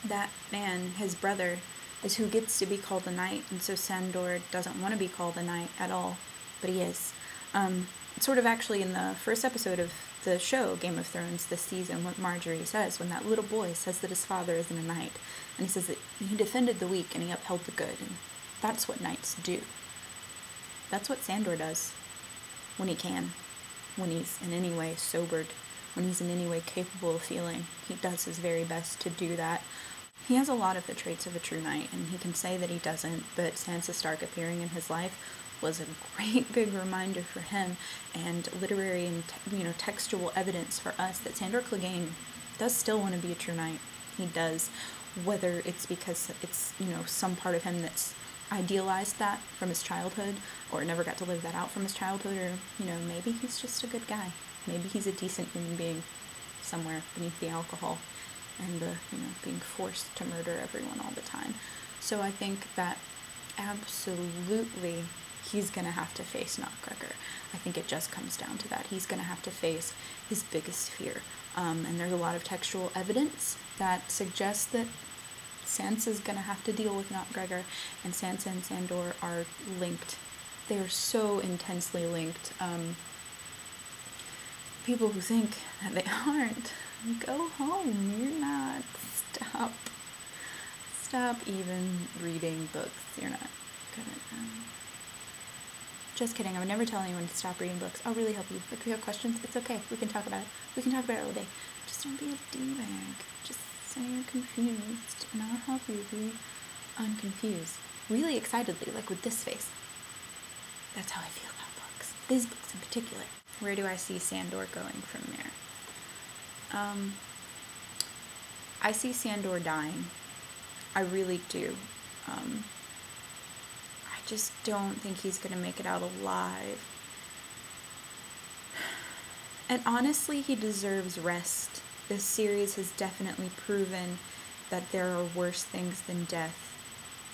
that man, his brother, is who gets to be called a knight, and so Sandor doesn't want to be called a knight at all, but he is. Sort of actually in the first episode of the show, Game of Thrones, this season, what Marjorie says when that little boy says that his father isn't a knight, and he says that he defended the weak and he upheld the good, and that's what knights do. That's what Sandor does, when he can, when he's in any way sobered, when he's in any way capable of feeling. He does his very best to do that. He has a lot of the traits of a true knight, and he can say that he doesn't, but Sansa Stark appearing in his life was a great big reminder for him, and literary and textual evidence for us that Sandor Clegane does still want to be a true knight. He does, whether it's because it's some part of him that's idealized that from his childhood, or never got to live that out from his childhood, or maybe he's just a good guy. Maybe he's a decent human being somewhere beneath the alcohol and the being forced to murder everyone all the time. So I think that absolutely he's going to have to face not Gregor. I think it just comes down to that. He's going to have to face his biggest fear. And there's a lot of textual evidence that suggests that Sansa's going to have to deal with not Gregor, and Sansa and Sandor are linked. They are so intensely linked. People who think that they aren't, go home. You're not. Stop even reading books. You're not good at them. Just kidding. I would never tell anyone to stop reading books. I'll really help you. If you have questions, it's okay. We can talk about it. We can talk about it all day. Just don't be a D-bag. Just say you're confused, and I'll help you be unconfused. Really excitedly, like with this face. That's how I feel about books. These books in particular. Where do I see Sandor going from there? I see Sandor dying. I really do. I just don't think he's going to make it out alive. And honestly, he deserves rest. This series has definitely proven that there are worse things than death,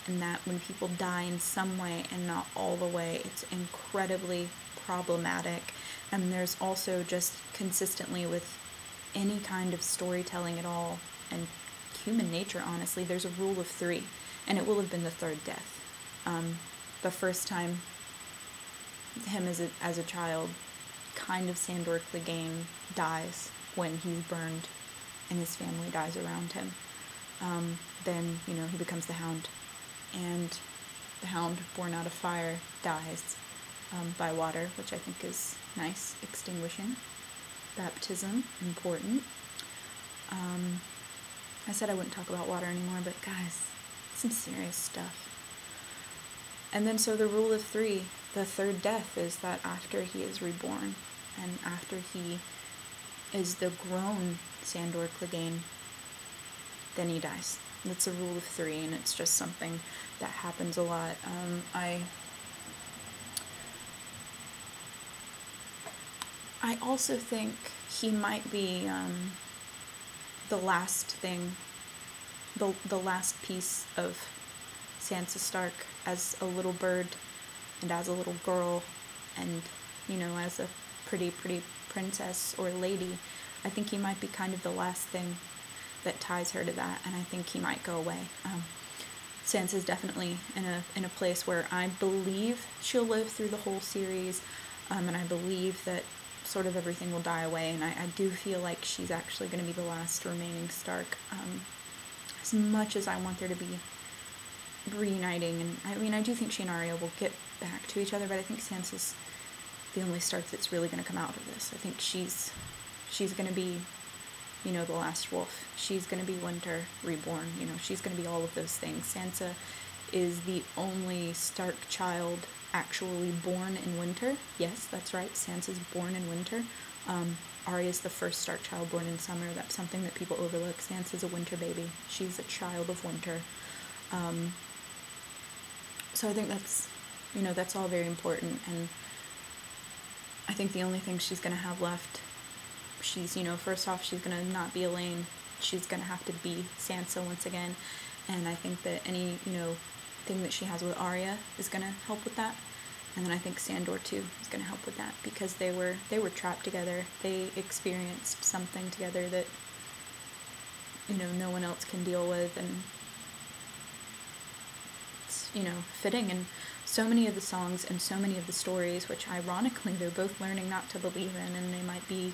and that when people die in some way and not all the way, it's incredibly problematic. And there's also just consistently with any kind of storytelling at all, and human nature, honestly, there's a rule of 3, and it will have been the third death. The first time him as a child, kind of Sandor Clegane dies when he's burned and his family dies around him. Then, he becomes the Hound, and the Hound, born out of fire, dies by water, which I think is nice, extinguishing. Baptism, important. I said I wouldn't talk about water anymore, but guys, some serious stuff. And then so the rule of 3, the third death, is that after he is reborn, and after he is the grown Sandor Clegane, then he dies. That's a rule of 3, and it's just something that happens a lot. I also think he might be the last thing, the last piece of Sansa Stark as a little bird and as a little girl and, as a pretty princess or lady. I think he might be kind of the last thing that ties her to that, and I think he might go away. Sansa's definitely in a place where I believe she'll live through the whole series, and I believe that sort of everything will die away, and I do feel like she's actually going to be the last remaining Stark. As much as I want there to be reuniting, and I do think she and Arya will get back to each other, but I think Sansa's the only Stark that's really going to come out of this. I think she's going to be, the last wolf. She's going to be Winter reborn. She's going to be all of those things. Sansa is the only Stark child actually born in winter. Yes, that's right. Sansa's born in winter. Arya's the first Stark child born in summer. That's something that people overlook. Sansa's a winter baby. She's a child of winter. So I think that's all very important, and I think the only thing she's going to have left, she's, first off, she's going to not be Elaine. She's going to have to be Sansa once again, and I think that any, thing that she has with Arya is going to help with that, and then I think Sandor, too, is going to help with that, because they were trapped together. They experienced something together that no one else can deal with, and it's, fitting in so many of the songs and so many of the stories, which ironically they're both learning not to believe in, and they might be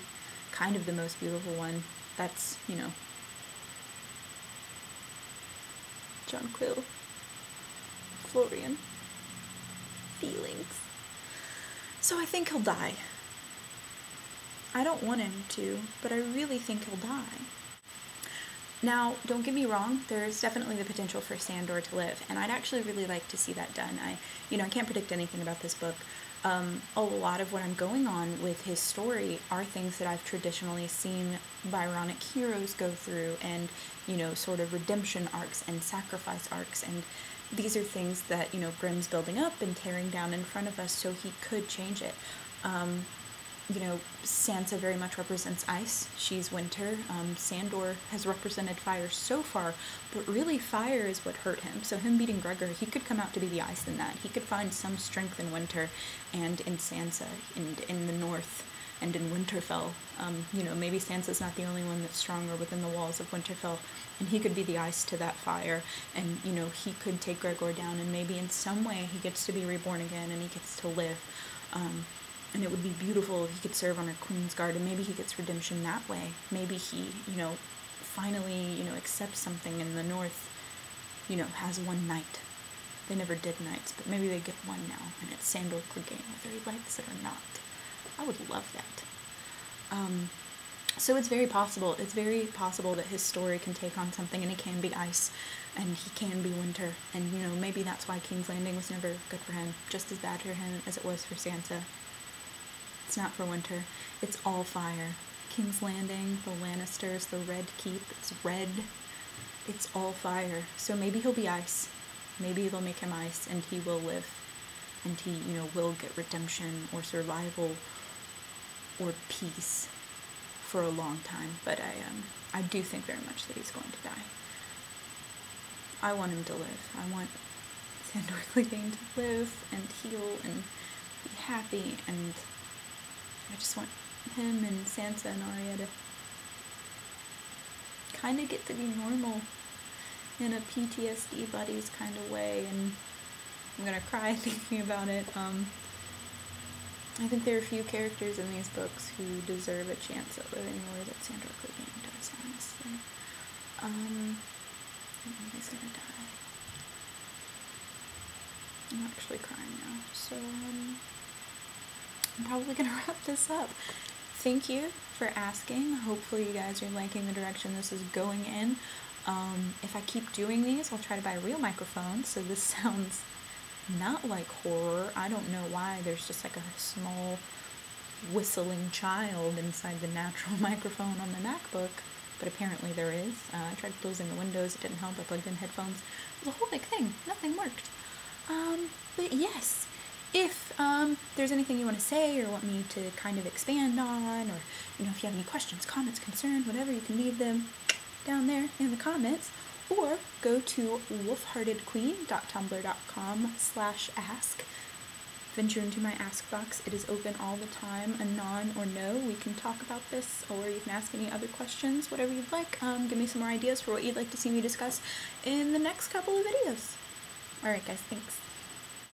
kind of the most beautiful one. That's, John Quill, Florian, feelings. So I think he'll die. I don't want him to, but I really think he'll die. Now, don't get me wrong, there's definitely the potential for Sandor to live, and I'd actually really like to see that done. I can't predict anything about this book. A lot of what I'm going on with his story are things that I've traditionally seen Byronic heroes go through, and, sort of redemption arcs and sacrifice arcs, and these are things that, Grimm's building up and tearing down in front of us so he could change it. Sansa very much represents ice. She's winter. Sandor has represented fire so far, but really fire is what hurt him. So him beating Gregor, he could come out to be the ice in that. He could find some strength in winter and in Sansa and in the north and in Winterfell. Maybe Sansa's not the only one that's stronger within the walls of Winterfell, and he could be the ice to that fire, and, he could take Gregor down, and maybe in some way he gets to be reborn again and he gets to live. And it would be beautiful if he could serve on a Queen's Guard, and maybe he gets redemption that way. Maybe he, finally, accepts something in the North, has one knight. They never did knights, but maybe they get one now, and it's Sandor Clegane, whether he likes it or not. I would love that. So it's very possible. It's very possible that his story can take on something, and it can be ice, and he can be winter, and, maybe that's why King's Landing was never good for him, just as bad for him as it was for Sansa. It's not for winter. It's all fire. King's Landing, the Lannisters, the Red Keep, it's red. It's all fire. So maybe he'll be ice. Maybe they'll make him ice, and he will live. And he, will get redemption or survival or peace for a long time. But I do think very much that he's going to die. I want him to live. I want Sandor Clegane to live and heal and be happy, and I just want him and Sansa and Arya to kind of get to be normal in a PTSD buddies kind of way, and I'm gonna cry thinking about it. I think there are a few characters in these books who deserve a chance at living more that Sandor Clegane does, honestly. He's gonna die. I'm actually crying now, so, I'm probably going to wrap this up. Thank you for asking. Hopefully you guys are liking the direction this is going in. If I keep doing these, I'll try to buy a real microphone, so this sounds not like horror. I don't know why. There's just like a small whistling child inside the natural microphone on the MacBook, but apparently there is. I tried closing the windows. It didn't help. I plugged in headphones. It was a whole big thing. Nothing worked. But yes. If there's anything you want to say or want me to kind of expand on, or, if you have any questions, comments, concerns, whatever, you can leave them down there in the comments, or go to wolfheartedqueen.tumblr.com/ask. Venture into my ask box. It is open all the time, anon or no. We can talk about this, or you can ask any other questions, whatever you'd like. Give me some more ideas for what you'd like to see me discuss in the next couple of videos. Alright guys, thanks.